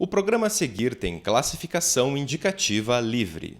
O programa a seguir tem classificação indicativa livre.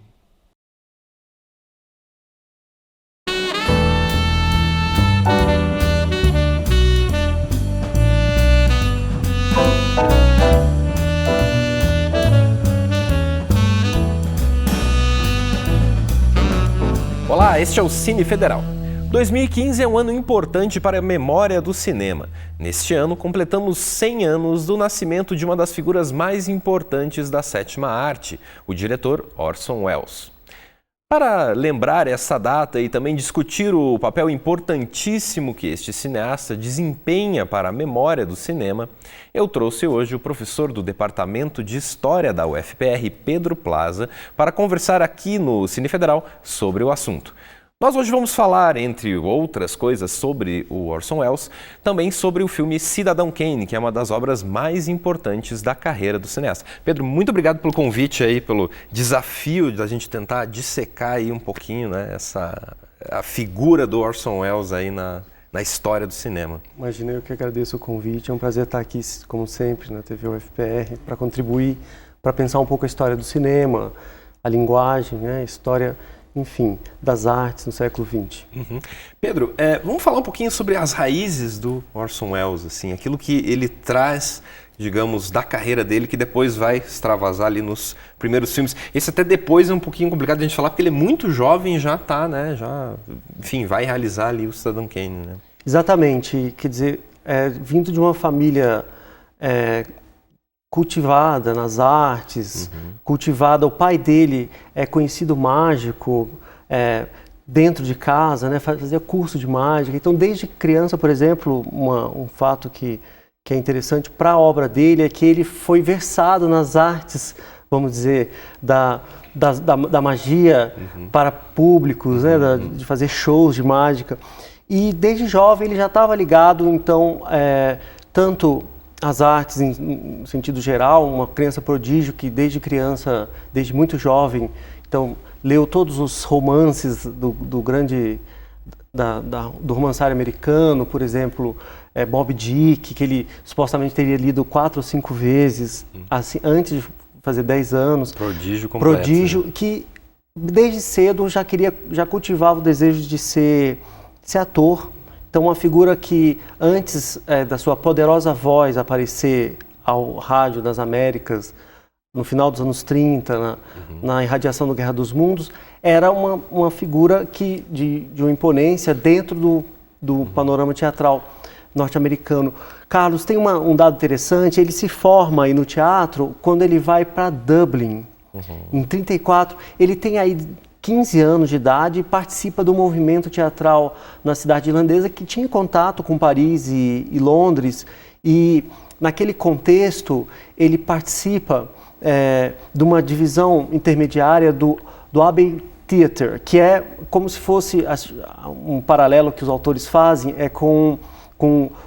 Olá, este é o Cine Federal. 2015 é um ano importante para a memória do cinema. Neste ano, completamos 100 anos do nascimento de uma das figuras mais importantes da sétima arte, o diretor Orson Welles. Para lembrar essa data e também discutir o papel importantíssimo que este cineasta desempenha para a memória do cinema, eu trouxe hoje o professor do Departamento de História da UFPR, Pedro Plaza, para conversar aqui no Cine Federal sobre o assunto. Nós hoje vamos falar, entre outras coisas, sobre o Orson Welles, também sobre o filme Cidadão Kane, que é uma das obras mais importantes da carreira do cineasta. Pedro, muito obrigado pelo convite aí, pelo desafio da gente tentar dissecar aí um pouquinho, né, a figura do Orson Welles aí na história do cinema. Imagina, eu que agradeço o convite, é um prazer estar aqui, como sempre, na TV UFPR, para contribuir, para pensar um pouco a história do cinema, a linguagem, né, a história, enfim, das artes no século XX. Pedro, vamos falar um pouquinho sobre as raízes do Orson Welles, assim, aquilo que ele traz, digamos, da carreira dele, que depois vai extravasar ali nos primeiros filmes. Esse até depois é um pouquinho complicado de a gente falar, porque ele é muito jovem e já está, né, enfim, vai realizar ali o Cidadão Kane, né? Exatamente, quer dizer, vindo de uma família cultivada nas artes, cultivada, o pai dele é conhecido mágico, dentro de casa, né, fazia curso de mágica. Então, desde criança, por exemplo, um fato que é interessante para a obra dele é que ele foi versado nas artes, vamos dizer, da magia para públicos, né, de fazer shows de mágica. E desde jovem ele já estava ligado, então, tanto as artes em sentido geral, uma criança prodígio que desde criança, desde muito jovem, então leu todos os romances do romançário americano, por exemplo, Moby Dick, que ele supostamente teria lido 4 ou 5 vezes, assim, antes de fazer 10 anos. Prodígio completo. Prodígio, que desde cedo já cultivava o desejo de ser ator. Então, uma figura que, antes da sua poderosa voz aparecer ao rádio das Américas, no final dos anos 30, na irradiação do Guerra dos Mundos, era uma figura de uma imponência dentro do panorama teatral norte-americano. Carlos, tem um dado interessante, ele se forma aí no teatro quando ele vai para Dublin. Em 34, ele tem aí 15 anos de idade e participa do movimento teatral na cidade irlandesa, que tinha contato com Paris e Londres, e naquele contexto ele participa de uma divisão intermediária do Abbey Theatre, que é como se fosse um paralelo que os autores fazem com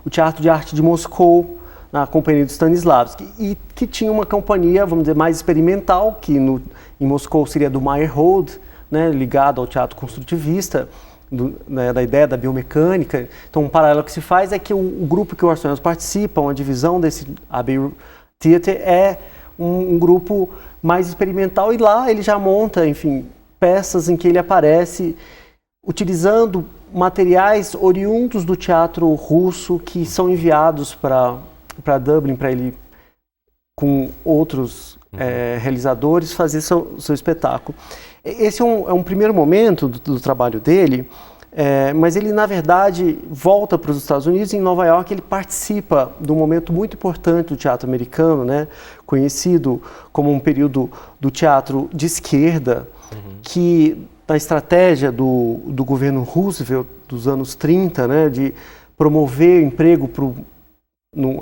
o Teatro de Arte de Moscou, na companhia do Stanislavski, e que tinha uma companhia, vamos dizer, mais experimental, que em Moscou seria do Meyerhold, né, ligado ao teatro construtivista, da ideia da biomecânica. Então, um paralelo que se faz é que o grupo que o Orson Welles participa, uma divisão desse Abbey Theatre, é um grupo mais experimental, e lá ele já monta, enfim, peças em que ele aparece utilizando materiais oriundos do teatro russo que são enviados para Dublin, para ele, com outros realizadores, fazer seu espetáculo. Esse é um primeiro momento do trabalho dele, mas ele, na verdade, volta para os Estados Unidos. Em Nova York, ele participa de um momento muito importante do teatro americano, né, conhecido como um período do teatro de esquerda, que, na estratégia do governo Roosevelt dos anos 30, né, de promover emprego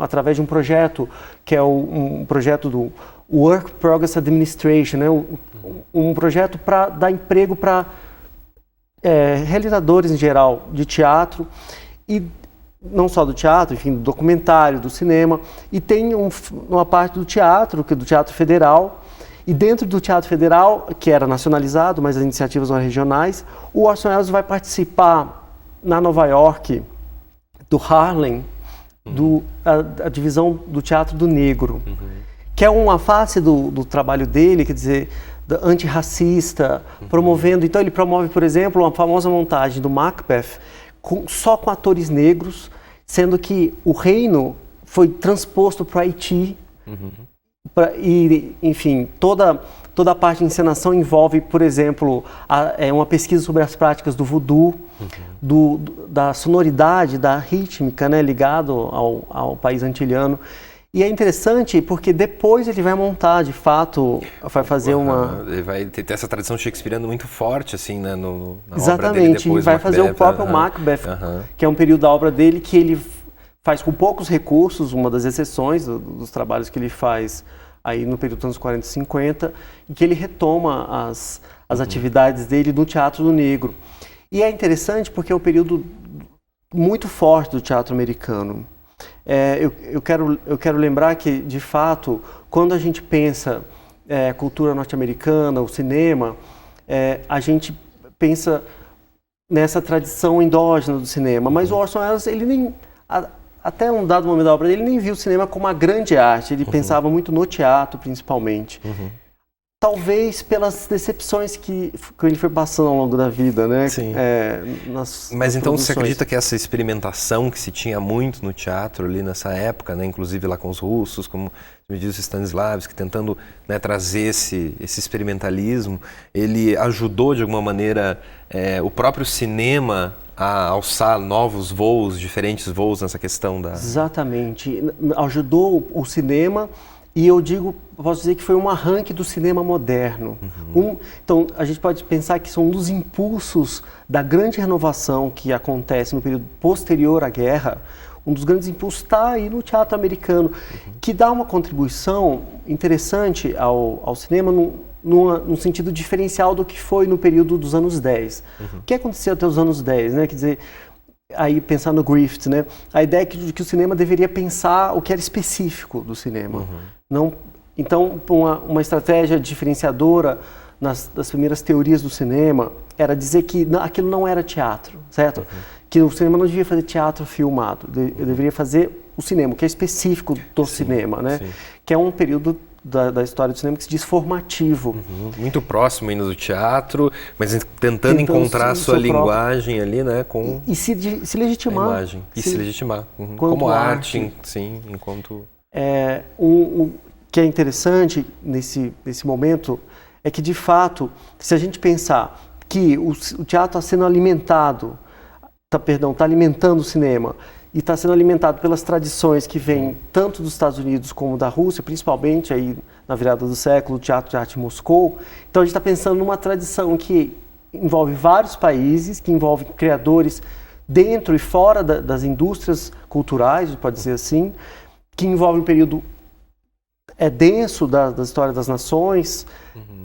através de um projeto que é um projeto do Work Progress Administration, né, um projeto para dar emprego para realizadores em geral de teatro, e não só do teatro, enfim, do documentário, do cinema, e tem uma parte do teatro, que é do Teatro Federal, e dentro do Teatro Federal, que era nacionalizado, mas as iniciativas eram regionais, o Orson Welles vai participar na Nova York do Harlem, a divisão do Teatro do Negro, que é uma face do trabalho dele, quer dizer, antirracista, promovendo. Então ele promove, por exemplo, uma famosa montagem do Macbeth só com atores negros, sendo que o reino foi transposto para o Haiti. E, enfim, toda a parte de encenação envolve, por exemplo, uma pesquisa sobre as práticas do voodoo, da sonoridade, da rítmica, né, ligado ao país antilhano. E é interessante porque depois ele vai montar, de fato, vai fazer Ele vai ter essa tradição shakespeariana muito forte, assim, né, na exatamente, obra dele depois, e vai fazer o próprio Macbeth, que é um período da obra dele que ele faz com poucos recursos, uma das exceções dos trabalhos que ele faz aí no período dos anos 40 e 50, e que ele retoma as atividades dele no Teatro do Negro. E é interessante porque é um período muito forte do teatro americano. Eu quero lembrar que, de fato, quando a gente pensa cultura norte-americana, o cinema, a gente pensa nessa tradição endógena do cinema, mas o Orson Welles, ele nem, até um dado momento da obra dele, ele nem viu o cinema como uma grande arte, ele pensava muito no teatro, principalmente. Talvez pelas decepções que ele foi passando ao longo da vida, né? Sim. Mas então você acredita que essa experimentação que se tinha muito no teatro ali nessa época, né, inclusive lá com os russos, como me diz o Stanislavski, tentando, né, trazer esse experimentalismo, ele ajudou de alguma maneira o próprio cinema a alçar novos voos, diferentes voos nessa questão da... Exatamente. Ajudou o cinema. E posso dizer que foi um arranque do cinema moderno. Então, a gente pode pensar que são um dos impulsos da grande renovação que acontece no período posterior à guerra. Um dos grandes impulsos está aí no teatro americano, que dá uma contribuição interessante ao cinema num sentido diferencial do que foi no período dos anos 10. O que aconteceu até os anos 10, né? Quer dizer, aí pensar no Griffith, né? A ideia de que o cinema deveria pensar o que era específico do cinema. Então, uma estratégia diferenciadora das primeiras teorias do cinema era dizer que aquilo não era teatro, certo? Que o cinema não devia fazer teatro filmado, deveria fazer o cinema, que é específico do cinema, né? Que é um período da história do cinema que se diz formativo. Muito próximo ainda do teatro, mas tentando encontrar a sua linguagem ali, né, com e se legitimar. A imagem. E se legitimar. Como arte, sim, enquanto... O que é interessante nesse momento é que, de fato, se a gente pensar que o teatro está sendo alimentado, está alimentando o cinema, e está sendo alimentado pelas tradições que vêm tanto dos Estados Unidos como da Rússia, principalmente aí na virada do século, o Teatro de Arte em Moscou. Então a gente está pensando numa tradição que envolve vários países, que envolve criadores dentro e fora das indústrias culturais, pode dizer assim, que envolve um período denso da história das nações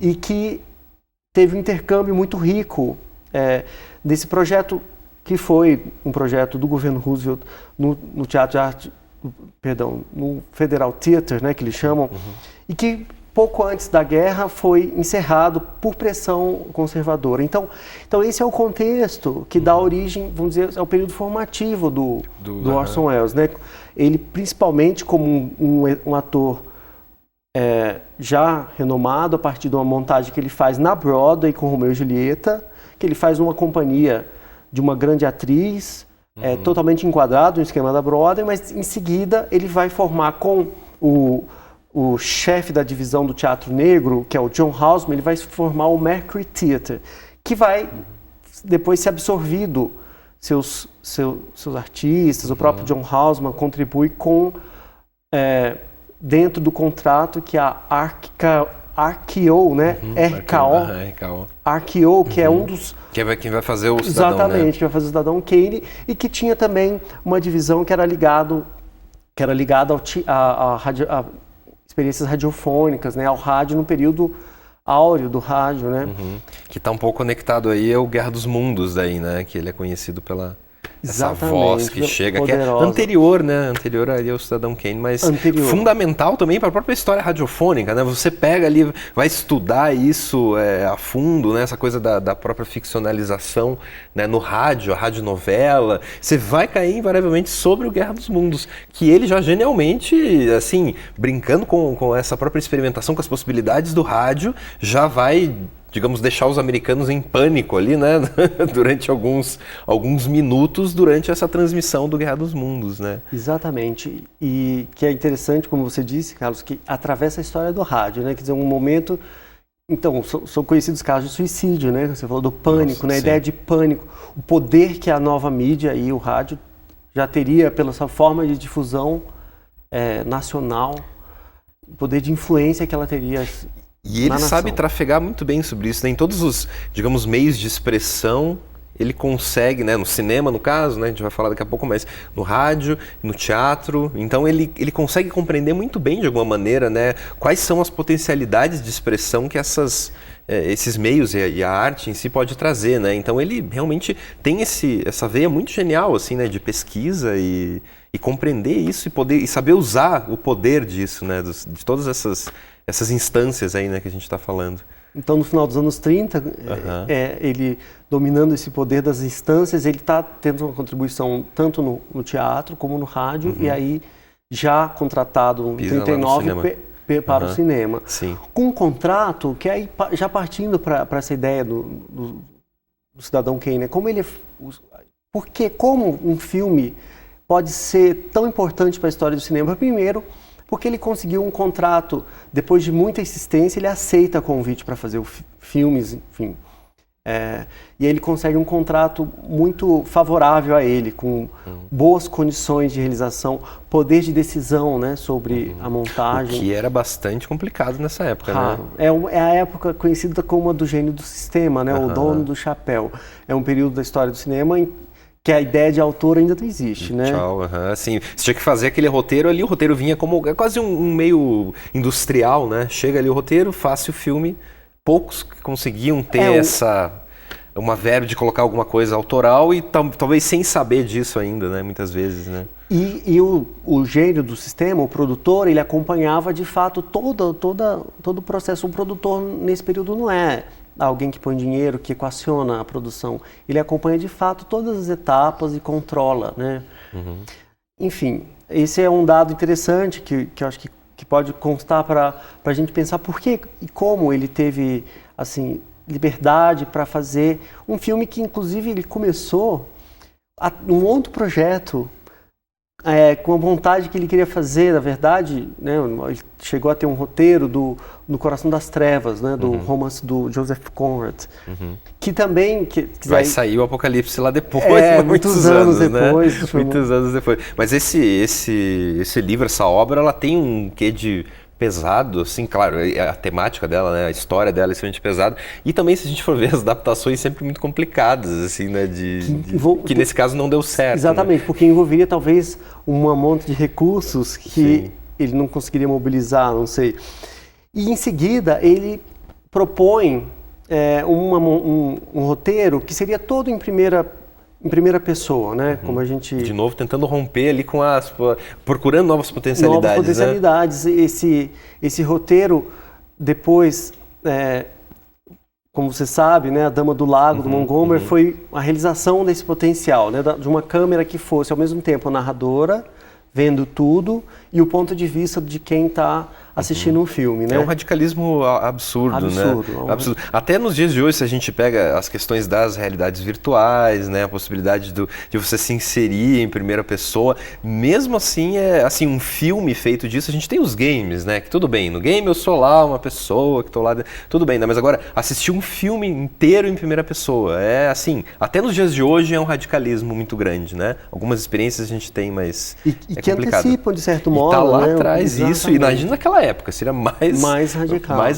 e que teve um intercâmbio muito rico desse projeto que foi um projeto do governo Roosevelt no Teatro de Arte, no Federal Theater, né, que eles chamam, e que pouco antes da guerra foi encerrado por pressão conservadora. Então esse é o contexto que dá origem, vamos dizer, ao período formativo do Orson Welles, né? Ele, principalmente como um ator já renomado, a partir de uma montagem que ele faz na Broadway com Romeu e Julieta, que ele faz numa companhia de uma grande atriz, totalmente enquadrado no esquema da Broadway, mas em seguida ele vai formar com o chefe da divisão do Teatro Negro, que é o John Houseman, ele vai formar o Mercury Theatre, que vai depois ser absorvido, seus artistas, o próprio John Houseman contribui com, dentro do contrato que a RKO, né? RKO, que é um dos... Quem vai fazer o Cidadão, exatamente, né? que vai fazer o Cidadão Kane, e que tinha também uma divisão que era ligada a experiências radiofônicas, né? Ao rádio no período áureo do rádio, né? Que está um pouco conectado aí ao Guerra dos Mundos daí, né? Que ele é conhecido essa voz que chega, poderosa. Que é anterior, né? Anterior ali ao Cidadão Kane, mas fundamental também para a própria história radiofônica, né? Você pega ali, vai estudar isso a fundo, né? Essa coisa da própria ficcionalização, né? No rádio, a radionovela, você vai cair invariavelmente sobre o Guerra dos Mundos, que ele já genialmente, assim, brincando com essa própria experimentação, com as possibilidades do rádio, já vai, digamos, deixar os americanos em pânico ali, né, durante alguns minutos durante essa transmissão do Guerra dos Mundos, né? Exatamente. E que é interessante, como você disse, Carlos, que atravessa a história do rádio, né? Quer dizer, um momento... Então, são conhecidos casos de suicídio, né? Você falou do pânico, né? A ideia de pânico. O poder que a nova mídia e o rádio já teria pela sua forma de difusão nacional, o poder de influência que ela teria. E ele sabe trafegar muito bem sobre isso, né? Em todos os, digamos, meios de expressão, ele consegue, né? No cinema, no caso, né? A gente vai falar daqui a pouco, mas no rádio, no teatro. Então, ele consegue compreender muito bem, de alguma maneira, né? Quais são as potencialidades de expressão que esses meios e a arte em si pode trazer, né? Então, ele realmente tem essa veia muito genial, assim, né? De pesquisa e compreender isso e saber usar o poder disso, né? De todas essas instâncias aí, né, que a gente está falando. Então, no final dos anos 30, ele dominando esse poder das instâncias, ele está tendo uma contribuição tanto no teatro como no rádio, e aí já contratado em 39 para o cinema. Sim. Com um contrato que aí, já partindo para essa ideia do Cidadão Kane, né? Como um filme pode ser tão importante para a história do cinema? Primeiro, porque ele conseguiu um contrato, depois de muita insistência, ele aceita convite para fazer filmes, enfim. E ele consegue um contrato muito favorável a ele, com boas condições de realização, poder de decisão, né, sobre a montagem. O que era bastante complicado nessa época, né? É a época conhecida como a do gênio do sistema, né, o dono do chapéu. É um período da história do cinema em que a ideia de autor ainda não existe, né? Assim, você tinha que fazer aquele roteiro ali, o roteiro vinha como quase um meio industrial, né? Chega ali o roteiro, faça o filme, poucos conseguiam ter uma verba de colocar alguma coisa autoral e talvez sem saber disso ainda, né? Muitas vezes, né? E o gênio do sistema, o produtor, ele acompanhava de fato todo o processo. Um produtor nesse período não é alguém que põe dinheiro, que equaciona a produção. Ele acompanha de fato todas as etapas e controla, né? Enfim, esse é um dado interessante que eu acho que pode constar para a gente pensar por que e como ele teve, assim, liberdade para fazer um filme que, inclusive, ele começou um outro projeto com a vontade que ele queria fazer, na verdade, né, ele chegou a ter um roteiro No Coração das Trevas, né, do romance do Joseph Conrad, que também... Vai sair o Apocalipse lá depois, muitos anos depois. Né? Muitos anos depois. Mas esse livro, essa obra, ela tem um quê de pesado, assim, claro, a temática dela, né, a história dela é extremamente pesada, e também, se a gente for ver, as adaptações sempre muito complicadas, assim, né, que nesse caso não deu certo. Exatamente, né? Porque envolveria talvez uma monte de recursos que ele não conseguiria mobilizar, não sei. E em seguida ele propõe um roteiro que seria todo em primeira pessoa, né? Como a gente... De novo, tentando romper ali procurando novas potencialidades. Novas potencialidades. Né? Esse roteiro, depois, como você sabe, né? A Dama do Lago, do Montgomery, foi a realização desse potencial, né? De uma câmera que fosse, ao mesmo tempo, a narradora, vendo tudo, e o ponto de vista de quem está assistindo um filme, né? É um radicalismo absurdo, né? Absurdo. Até nos dias de hoje, se a gente pega as questões das realidades virtuais, né? A possibilidade de você se inserir em primeira pessoa, mesmo assim, um filme feito disso, a gente tem os games, né? Que tudo bem, no game eu sou lá uma pessoa que estou lá, tudo bem, né? Mas agora, assistir um filme inteiro em primeira pessoa, até nos dias de hoje é um radicalismo muito grande, né? Algumas experiências a gente tem, mas que complicado. Antecipam, de certo modo, tá lá né? atrás. Exatamente. Isso, imagina naquela época, seria mais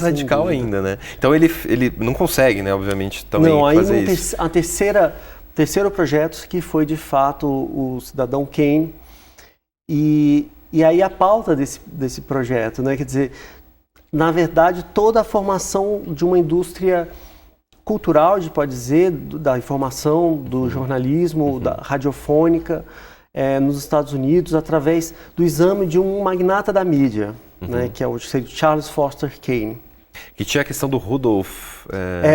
radical ainda, né? Então ele não consegue, né, obviamente, também fazer isso. Terceiro projeto que foi de fato o Cidadão Kane, e aí a pauta desse projeto, né? Quer dizer, na verdade, toda a formação de uma indústria cultural, a gente pode dizer, da informação, do jornalismo, da radiofônica, nos Estados Unidos, através do exame de um magnata da mídia, né, que é o Charles Foster Kane. Que tinha a questão do Rudolf...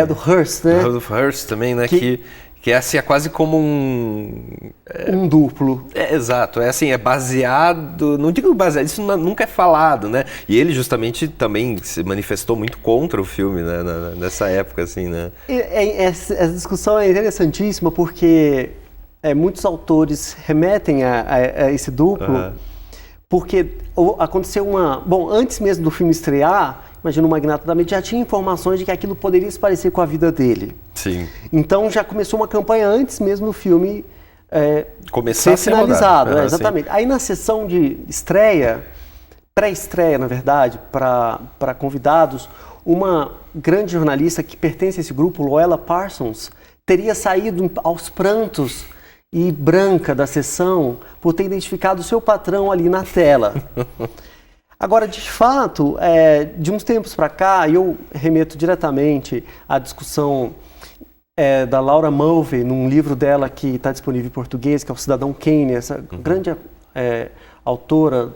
do Hearst, né? Rudolf Hearst também, né? Que é assim, é quase como um duplo. Exato, é baseado, não digo baseado, isso nunca é falado, né? E ele justamente também se manifestou muito contra o filme, né? Nessa época, assim, né? Essa discussão é interessantíssima porque muitos autores remetem a esse duplo, porque aconteceu Bom, antes mesmo do filme estrear, imagina, o magnata da mídia já tinha informações de que aquilo poderia se parecer com a vida dele. Sim. Então já começou uma campanha antes mesmo do filme começar a ser finalizado. Exatamente. Sim. Aí na sessão de estreia, pré-estreia na verdade, para convidados, uma grande jornalista que pertence a esse grupo, Louella Parsons, teria saído aos prantos e branca da sessão por ter identificado o seu patrão ali na tela. Agora, de fato, de uns tempos para cá, eu remeto diretamente à discussão da Laura Mulvey, num livro dela que está disponível em português, que é o Cidadão Kane, essa grande autora,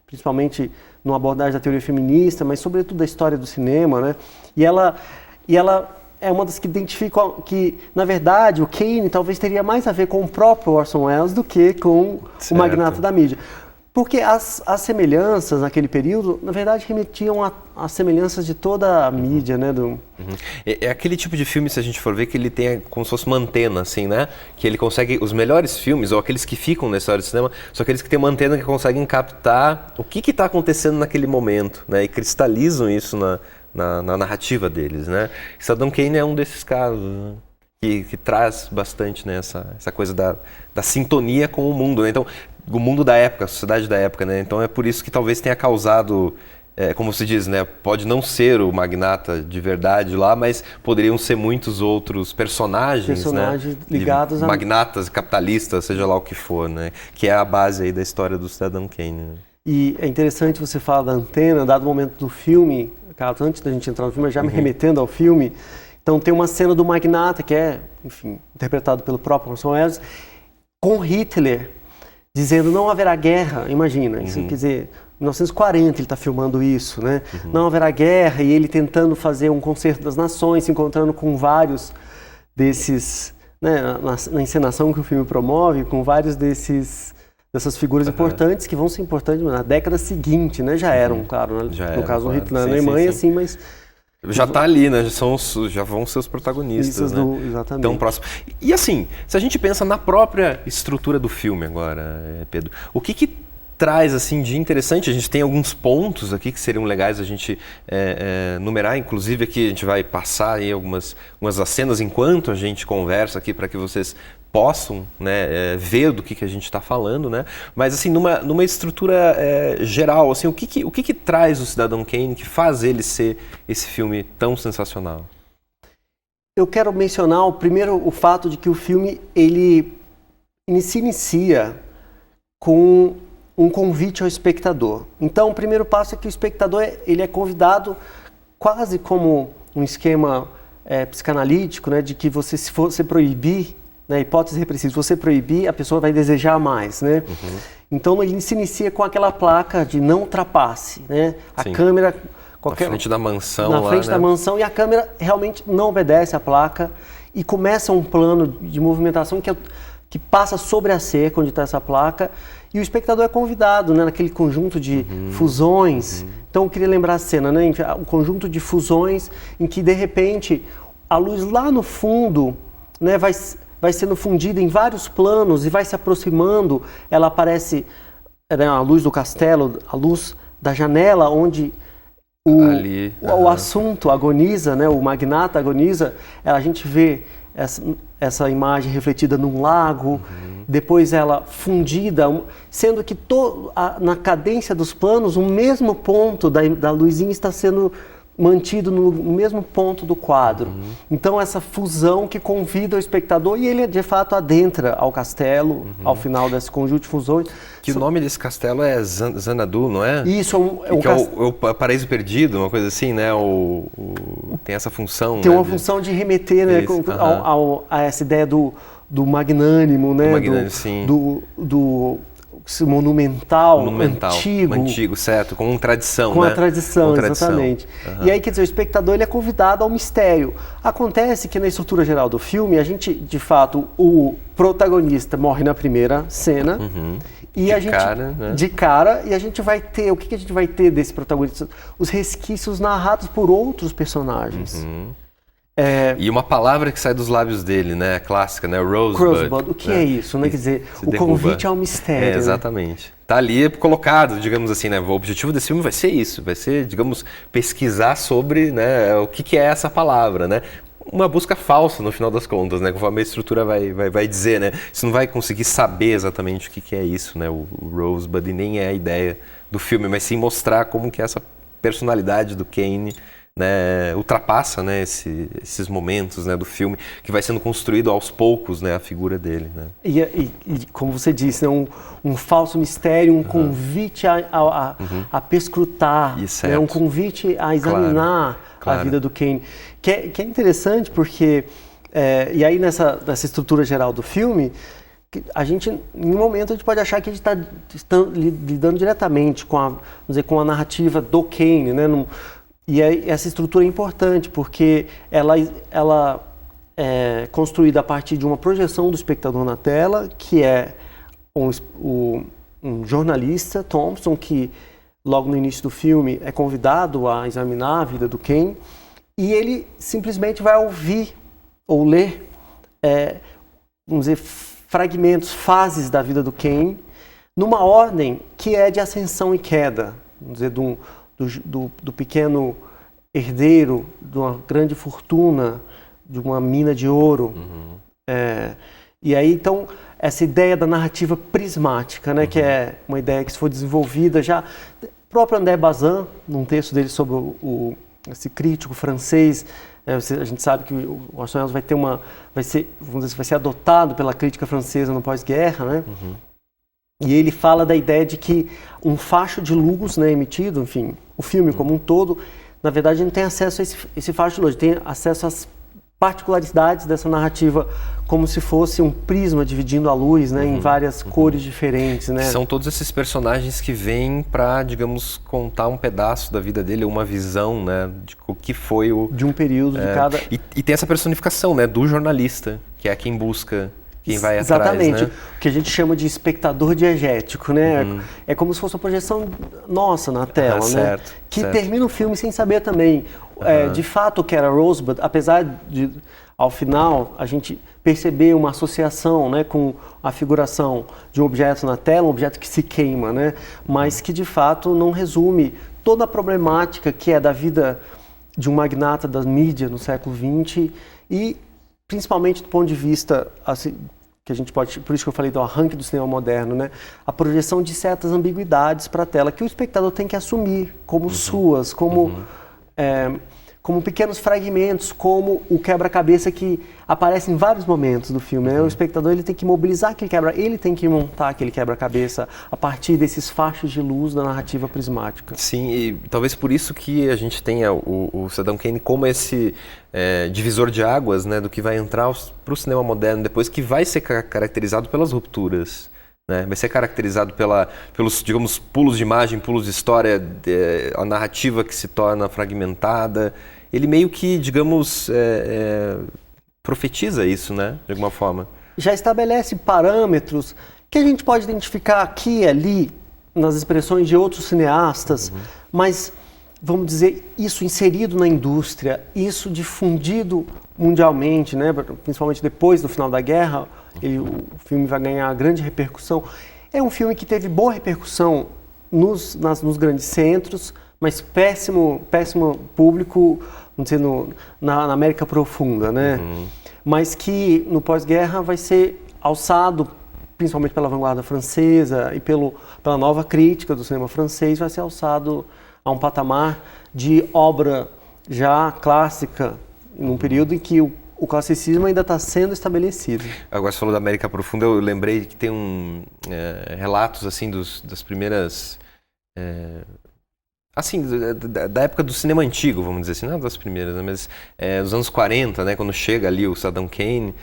principalmente numa abordagem da teoria feminista, mas sobretudo da história do cinema, né? E ela é uma das que identificam que, na verdade, o Kane talvez teria mais a ver com o próprio Orson Welles do que com o magnata da mídia. Porque as semelhanças naquele período, na verdade, remetiam às semelhanças de toda a mídia, né? É aquele tipo de filme, se a gente for ver, que ele tem como se fosse uma antena, assim, né? Que ele consegue, os melhores filmes, ou aqueles que ficam na história do cinema, são aqueles que têm uma antena que conseguem captar o que está acontecendo naquele momento, né? E cristalizam isso na narrativa deles, né? Cidadão Kane é um desses casos, né? Que traz bastante, né, essa coisa da sintonia com o mundo, né? Então, o mundo da época, a sociedade da época, né? Então é por isso que talvez tenha causado, como se diz, né? Pode não ser o magnata de verdade lá, mas poderiam ser muitos outros personagens, né? Ligados a magnatas, capitalistas, seja lá o que for, né? Que é a base aí da história do Cidadão Kane. Né? E é interessante você falar da antena, dado o momento do filme, Carlos, antes da gente entrar no filme, já me remetendo ao filme. Então tem uma cena do magnata que é, enfim, interpretado pelo próprio Orson Welles, com Hitler dizendo não haverá guerra, imagina, isso quer dizer, 1940 ele está filmando isso, né? Não haverá guerra, e ele tentando fazer um concerto das nações, se encontrando com vários desses, né, na encenação que o filme promove, com vários dessas figuras importantes que vão ser importantes na década seguinte, né? Já eram, claro, no caso do Hitler na Alemanha, assim, mas... Já está ali, né? Já vão ser os protagonistas, né? Exatamente. Tão próximo. E assim, se a gente pensa na própria estrutura do filme agora, Pedro, o que traz assim de interessante? A gente tem alguns pontos aqui que seriam legais a gente numerar, inclusive aqui a gente vai passar aí algumas das cenas enquanto a gente conversa aqui para que vocês possam, né, ver do que a gente está falando, né? Mas assim, numa estrutura geral, assim, o que traz o Cidadão Kane que faz ele ser esse filme tão sensacional? Eu quero mencionar o fato de que o filme ele se inicia com um convite ao espectador. Então, o primeiro passo é que o espectador ele é convidado quase como um esquema psicanalítico, né, de que se você proibir, na hipótese repressiva, se você proibir, a pessoa vai desejar mais, né? Então ele se inicia com aquela placa de não ultrapasse, né? A câmera... Na frente da mansão na frente da mansão, e a câmera realmente não obedece à placa e começa um plano de movimentação que passa sobre a cerca onde está essa placa, e o espectador é convidado, né, naquele conjunto de fusões. Então eu queria lembrar a cena, né? Um conjunto de fusões em que de repente a luz lá no fundo, né, vai sendo fundida em vários planos e vai se aproximando. Ela aparece, né, a luz do castelo, a luz da janela onde o assunto agoniza, né, o magnata agoniza. A gente vê essa imagem refletida num lago, depois ela fundida, sendo que na cadência dos planos o mesmo ponto da luzinha está sendo mantido no mesmo ponto do quadro. Então essa fusão que convida o espectador e ele de fato adentra ao castelo ao final desse conjunto de fusões. Que o nome desse castelo é Xanadu, não é? Isso, é o paraíso perdido, uma coisa assim, né? Tem essa função. Tem, né, uma de... função de remeter, né, a essa ideia do magnânimo, né? Do monumental, antigo, certo, com tradição, com né? a tradição, exatamente. E aí, quer dizer, o espectador ele é convidado ao mistério. Acontece que na estrutura geral do filme, a gente, de fato, o protagonista morre na primeira cena, e de cara, e a gente vai ter, o que a gente vai ter desse protagonista? Os resquícios narrados por outros personagens. E uma palavra que sai dos lábios dele, né? Clássica, né? Rosebud. O que é isso, né? Quer dizer, o convite ao mistério. Exatamente. Né? Tá ali colocado, digamos assim, né? O objetivo desse filme vai ser isso, vai ser, digamos, pesquisar sobre, né, o que é essa palavra, né? Uma busca falsa, no final das contas, né? Conforme a estrutura vai dizer, né? Você não vai conseguir saber exatamente o que é isso, né? O Rosebud, e nem é a ideia do filme, mas sim mostrar como que essa personalidade do Kane, né, ultrapassa, né, esses momentos, né, do filme, que vai sendo construído aos poucos, né, a figura dele. Né? E como você disse, né, um falso mistério, um convite a perscrutar, né, um convite a examinar a vida do Kane. Que é interessante porque, e aí nessa estrutura geral do filme, a gente, em um momento, a gente pode achar que a gente está lidando diretamente com a narrativa do Kane, né? E aí, essa estrutura é importante porque ela é construída a partir de uma projeção do espectador na tela, que é um jornalista, Thompson, que logo no início do filme é convidado a examinar a vida do Kane, e ele simplesmente vai ouvir ou ler, vamos dizer, fragmentos, fases da vida do Kane, numa ordem que é de ascensão e queda, vamos dizer, do pequeno herdeiro de uma grande fortuna, de uma mina de ouro. E aí, então, essa ideia da narrativa prismática, né, que é uma ideia que foi desenvolvida já... O próprio André Bazin, num texto dele sobre esse crítico francês, a gente sabe que o Orson Welles vai ser adotado pela crítica francesa no pós-guerra, né? E ele fala da ideia de que um facho de luz, né, emitido, enfim, o filme como um todo, na verdade, não tem acesso a esse facho de luz, tem acesso às particularidades dessa narrativa, como se fosse um prisma dividindo a luz, né, em várias cores diferentes, né? São todos esses personagens que vêm para, digamos, contar um pedaço da vida dele, uma visão, né, de o que foi de um período de cada... E tem essa personificação, né, do jornalista, que é quem busca... Quem vai Exatamente, atrás, né? O que a gente chama de espectador diegético, né? É como se fosse uma projeção nossa na tela, né? Certo, que termina o filme sem saber também, de fato, o que era Rosebud, apesar de, ao final, a gente perceber uma associação, né, com a figuração de um objeto na tela, um objeto que se queima, né? Mas que, de fato, não resume toda a problemática que é da vida de um magnata da mídia no século XX e principalmente do ponto de vista, assim, que a gente pode, por isso que eu falei do arranque do cinema moderno, né? A projeção de certas ambiguidades para a tela que o espectador tem que assumir como suas, como pequenos fragmentos, como o quebra-cabeça que aparece em vários momentos do filme, né? O espectador ele tem que mobilizar aquele ele tem que montar aquele quebra-cabeça a partir desses fachos de luz da narrativa prismática. Sim, e talvez por isso que a gente tenha o Cidadão Kane como esse divisor de águas, né, do que vai entrar para o cinema moderno depois, que vai ser caracterizado pelas rupturas. Né? Vai ser caracterizado pelos, digamos, pulos de imagem, pulos de história, a narrativa que se torna fragmentada. Ele meio que, digamos, profetiza isso, né? De alguma forma. Já estabelece parâmetros que a gente pode identificar aqui e ali nas expressões de outros cineastas, mas, vamos dizer, isso inserido na indústria, isso difundido mundialmente, né? Principalmente depois do final da guerra, o filme vai ganhar grande repercussão. É um filme que teve boa repercussão nos grandes centros, mas péssimo público, vamos dizer, na América Profunda, né? Mas que no pós-guerra vai ser alçado, principalmente pela vanguarda francesa e pela nova crítica do cinema francês, vai ser alçado a um patamar de obra já clássica, num período em que o classicismo ainda está sendo estabelecido. Agora você falou da América Profunda, eu lembrei que tem relatos assim das primeiras, assim, da época do cinema antigo, vamos dizer assim, não das primeiras, né, mas dos anos 40, né, quando chega ali o Saddam Kane,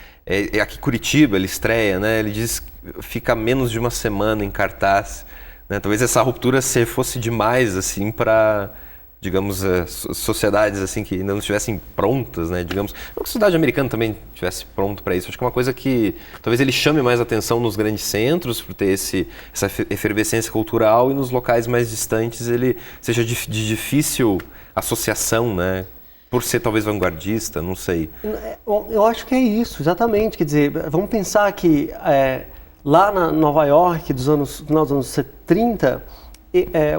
aqui em Curitiba ele estreia, né, ele diz que fica menos de uma semana em cartaz, né, talvez essa ruptura fosse demais assim para, digamos, sociedades assim que ainda não estivessem prontas, né, digamos, não que a sociedade americana também estivesse pronto para isso, acho que é uma coisa que talvez ele chame mais atenção nos grandes centros, por ter essa efervescência cultural, e nos locais mais distantes ele seja de difícil associação, né, por ser talvez vanguardista, não sei. Eu acho que é isso, exatamente, quer dizer, vamos pensar que lá na Nova York, final dos anos 30,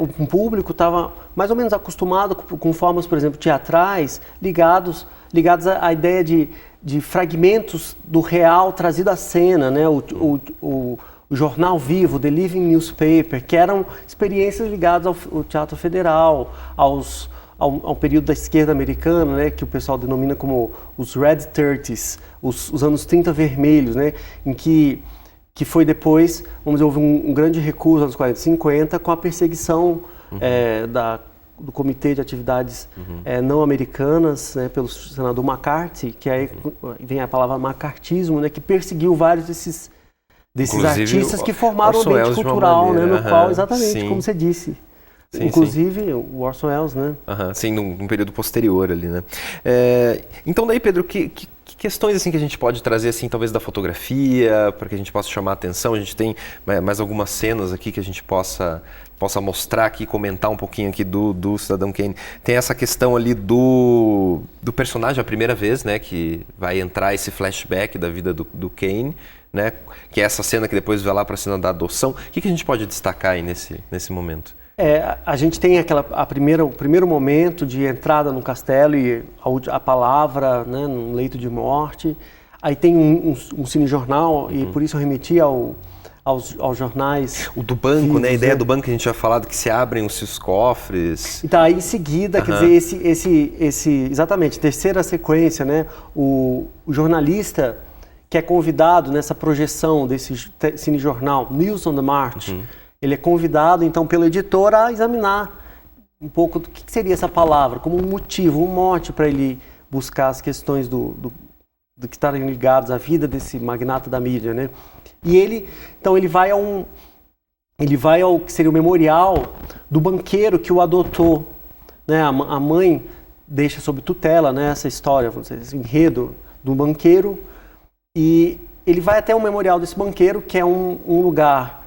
o público estava mais ou menos acostumado com formas, por exemplo, teatrais, ligados à ideia de fragmentos do real trazido à cena, né? O jornal vivo, The Living Newspaper, que eram experiências ligadas ao Teatro Federal, ao período da esquerda americana, né? Que o pessoal denomina como os Red 30s, os anos 30 vermelhos, né? Em que foi depois, vamos dizer, houve um grande recuo nos anos 40 e 50 com a perseguição do Comitê de Atividades Não Americanas, né, pelo senador McCarthy, que aí vem a palavra macartismo, né, que perseguiu vários desses artistas que formaram o ambiente cultural, né, no qual, exatamente, como você disse. Sim, inclusive o Orson Welles, né? Sim, num período posterior ali, né? Então daí, Pedro, que questões assim que a gente pode trazer, assim, talvez da fotografia, para que a gente possa chamar a atenção? A gente tem mais algumas cenas aqui que a gente possa mostrar aqui, comentar um pouquinho aqui do Cidadão Kane. Tem essa questão ali do personagem a primeira vez, né? Que vai entrar esse flashback da vida do Kane, né? Que é essa cena que depois vai lá para a cena da adoção. O que a gente pode destacar aí nesse momento? A gente tem o primeiro momento de entrada no castelo e a palavra, né, num leito de morte. Aí tem um cinejornal, e por isso eu remeti aos jornais. O do banco, né? A ideia do banco que a gente tinha falado, que se abrem os cofres. Então, aí em seguida, quer dizer, exatamente, terceira sequência, né? O jornalista que é convidado nessa projeção desse cinejornal, News on the March, ele é convidado, então, pelo editor a examinar um pouco do que seria essa palavra, como um motivo, um mote para ele buscar as questões do que estarem ligados à vida desse magnata da mídia, né? E ele vai ao que seria o memorial do banqueiro que o adotou, né? A mãe deixa sob tutela, né, essa história, vamos dizer, esse enredo do banqueiro, e ele vai até o memorial desse banqueiro, que é um lugar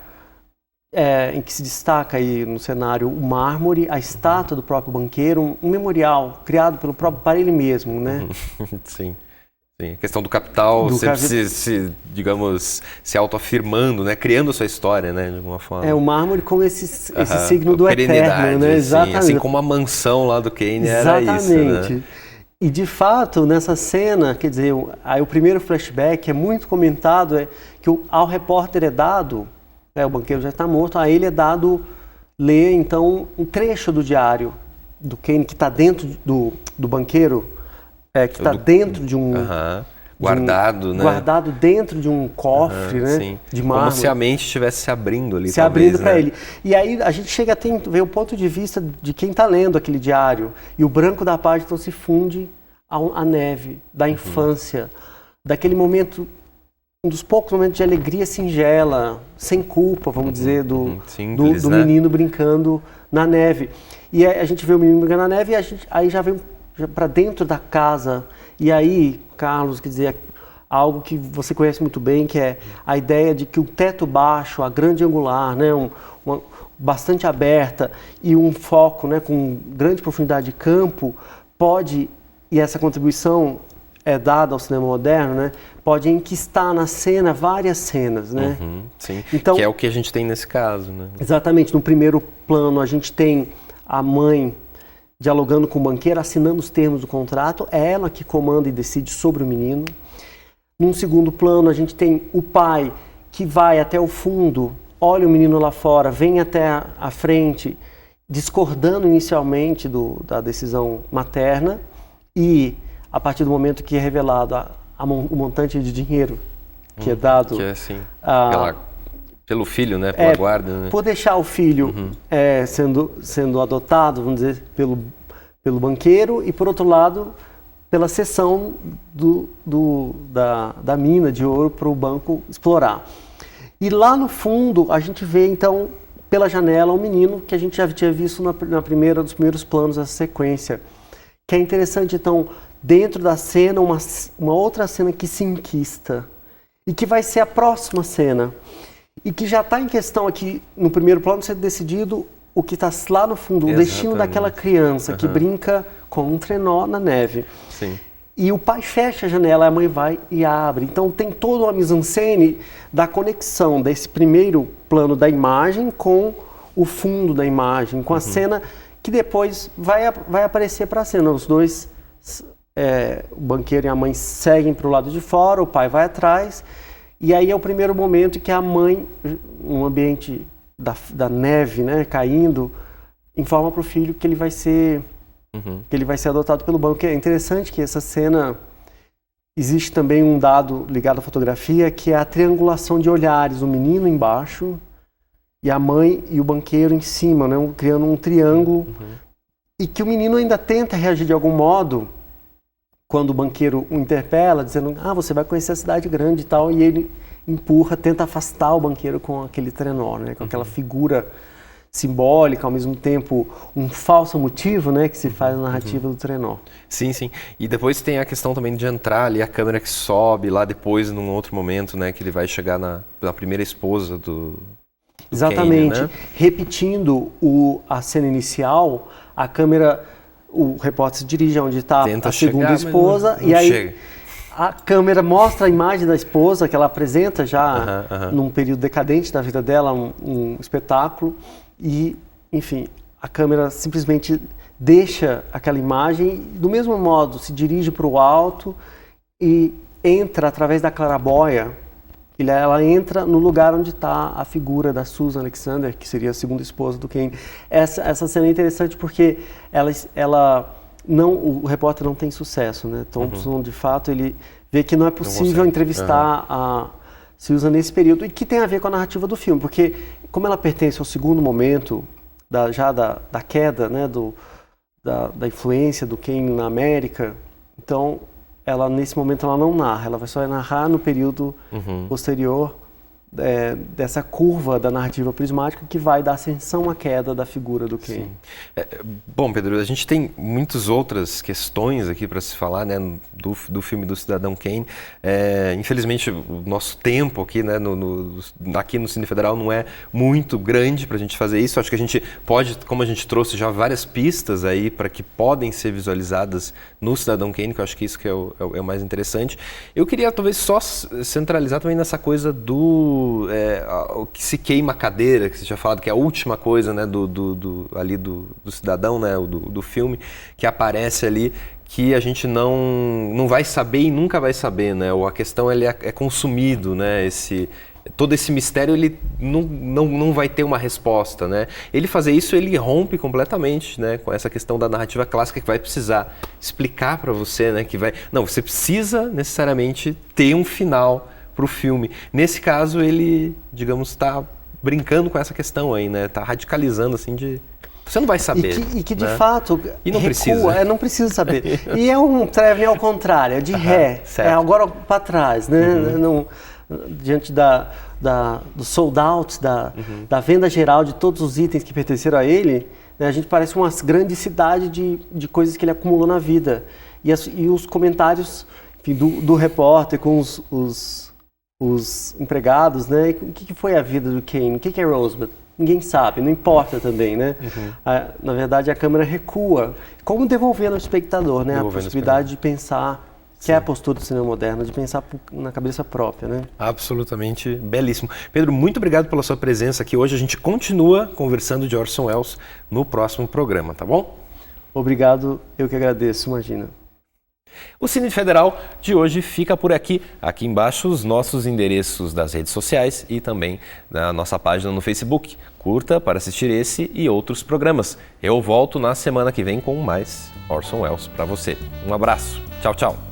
em que se destaca aí no cenário o mármore, a estátua do próprio banqueiro, um memorial criado para ele mesmo, né? Sim. A questão do capital sempre digamos, se autoafirmando, né? Criando a sua história, né? De alguma forma. O mármore como esse signo do eterno, né? Exatamente. Assim como a mansão lá do Kane era isso, né? E de fato, nessa cena, quer dizer, aí o primeiro flashback é muito comentado, que ao repórter é dado, o banqueiro já está morto, a ele é dado ler, então, um trecho do diário do Kane, que está dentro do banqueiro, que está dentro de um... Guardado, né? Guardado dentro de um cofre, né? Sim. De mármore. Como se a mente estivesse se abrindo ali, abrindo para né? ele. E aí a gente chega a ver o ponto de vista de quem está lendo aquele diário. E o branco da página então se funde à neve da infância, daquele momento, um dos poucos momentos de alegria singela, sem culpa, vamos dizer, Simples, do né? menino brincando na neve. E a gente vê o menino brincando na neve e aí já vem para dentro da casa. E aí, Carlos, quer dizer, algo que você conhece muito bem, que é a ideia de que o teto baixo, a grande angular, né, bastante aberta e um foco, né, com grande profundidade de campo, e essa contribuição é dada ao cinema moderno, né, pode enquistar na cena várias cenas, né? Sim, então, que é o que a gente tem nesse caso, né? Exatamente, no primeiro plano a gente tem a mãe dialogando com o banqueiro, assinando os termos do contrato, é ela que comanda e decide sobre o menino. Num segundo plano, a gente tem o pai que vai até o fundo, olha o menino lá fora, vem até a frente, discordando inicialmente da decisão materna e, a partir do momento que é revelado o montante de dinheiro que é dado... Que é assim, pelo filho, né? Pela guarda, né? Por deixar o filho sendo adotado, vamos dizer, pelo banqueiro e, por outro lado, pela cessão da mina de ouro para o banco explorar. E lá no fundo, a gente vê, então, pela janela, um menino que a gente já tinha visto nos primeiros planos dessa sequência. Que é interessante, então, dentro da cena, uma outra cena que se enquista. E que vai ser a próxima cena. E que já está em questão aqui, no primeiro plano, ser decidido o que está lá no fundo, o destino daquela criança que brinca com um trenó na neve. Sim. E o pai fecha a janela, a mãe vai e abre. Então tem toda uma mise-en-scène da conexão desse primeiro plano da imagem com o fundo da imagem, com a cena que depois vai aparecer para a cena. Os dois, o banqueiro e a mãe, seguem para o lado de fora, o pai vai atrás. E aí é o primeiro momento que a mãe, um ambiente da neve, né, caindo, informa para o filho que ele vai ser adotado pelo banco. É interessante que essa cena, existe também um dado ligado à fotografia, que é a triangulação de olhares, o menino embaixo e a mãe e o banqueiro em cima, né, criando um triângulo, e que o menino ainda tenta reagir de algum modo quando o banqueiro o interpela, dizendo, você vai conhecer a cidade grande e tal, e ele empurra, tenta afastar o banqueiro com aquele trenó, né, com aquela figura simbólica, ao mesmo tempo um falso motivo, né, que se faz na narrativa do trenó. Sim, sim. E depois tem a questão também de entrar ali, a câmera que sobe lá depois, num outro momento, né, que ele vai chegar na primeira esposa do Exatamente. Kane, né? Repetindo a cena inicial, a câmera, o repórter se dirige onde está a segunda esposa, não e aí chega. A câmera mostra a imagem da esposa, que ela apresenta já num período decadente da vida dela, um espetáculo, e, enfim, a câmera simplesmente deixa aquela imagem, do mesmo modo se dirige para o alto e entra através da claraboia. Ela entra no lugar onde está a figura da Susan Alexander, que seria a segunda esposa do Kane. Essa cena é interessante porque o repórter não tem sucesso, né? Thompson, de fato, ele vê que não é possível entrevistar a Susan nesse período, e que tem a ver com a narrativa do filme, porque como ela pertence ao segundo momento da queda, né, da influência do Kane na América, então nesse momento ela não narra, ela vai só narrar no período posterior dessa curva da narrativa prismática que vai da ascensão à queda da figura do Kane. Bom, Pedro, a gente tem muitas outras questões aqui para se falar, né, do filme do Cidadão Kane. Infelizmente, o nosso tempo aqui, né, aqui no Cine Federal não é muito grande para a gente fazer isso. Acho que a gente pode, como a gente trouxe já várias pistas aí para que podem ser visualizadas no Cidadão Kane, que eu acho que isso que é o mais interessante. Eu queria talvez só centralizar também nessa coisa o que se queima a cadeira, que você tinha falado que é a última coisa, né, do cidadão, né, do filme, que aparece ali, que a gente não vai saber e nunca vai saber, né, ou a questão ele é consumido, né, todo esse mistério ele não vai ter uma resposta, né? Ele fazer isso, ele rompe completamente, né, com essa questão da narrativa clássica, que vai precisar explicar para você, né, você precisa necessariamente ter um final para o filme. Nesse caso, ele, digamos, está brincando com essa questão aí, né? Está radicalizando, assim, você não vai saber. E que de né? fato, e não recua, precisa. Não precisa saber. E é um traveling ao contrário, é de ré, agora para trás, né? Diante do sold out, da venda geral de todos os itens que pertenceram a ele, né, a gente parece uma grande cidade de coisas que ele acumulou na vida. E os comentários, enfim, do repórter com os empregados, né? O que foi a vida do Kane? O que é Rosebud? Ninguém sabe, não importa também, né? Na verdade, a câmera recua. Como devolver no espectador, né? A possibilidade de pensar, que é a postura do cinema moderno, de pensar na cabeça própria, né? Absolutamente belíssimo. Pedro, muito obrigado pela sua presença aqui hoje. A gente continua conversando de Orson Welles no próximo programa, tá bom? Obrigado, eu que agradeço, imagina. O Cine Federal de hoje fica por aqui. Aqui embaixo os nossos endereços das redes sociais e também na nossa página no Facebook. Curta para assistir esse e outros programas. Eu volto na semana que vem com mais Orson Welles para você. Um abraço. Tchau, tchau.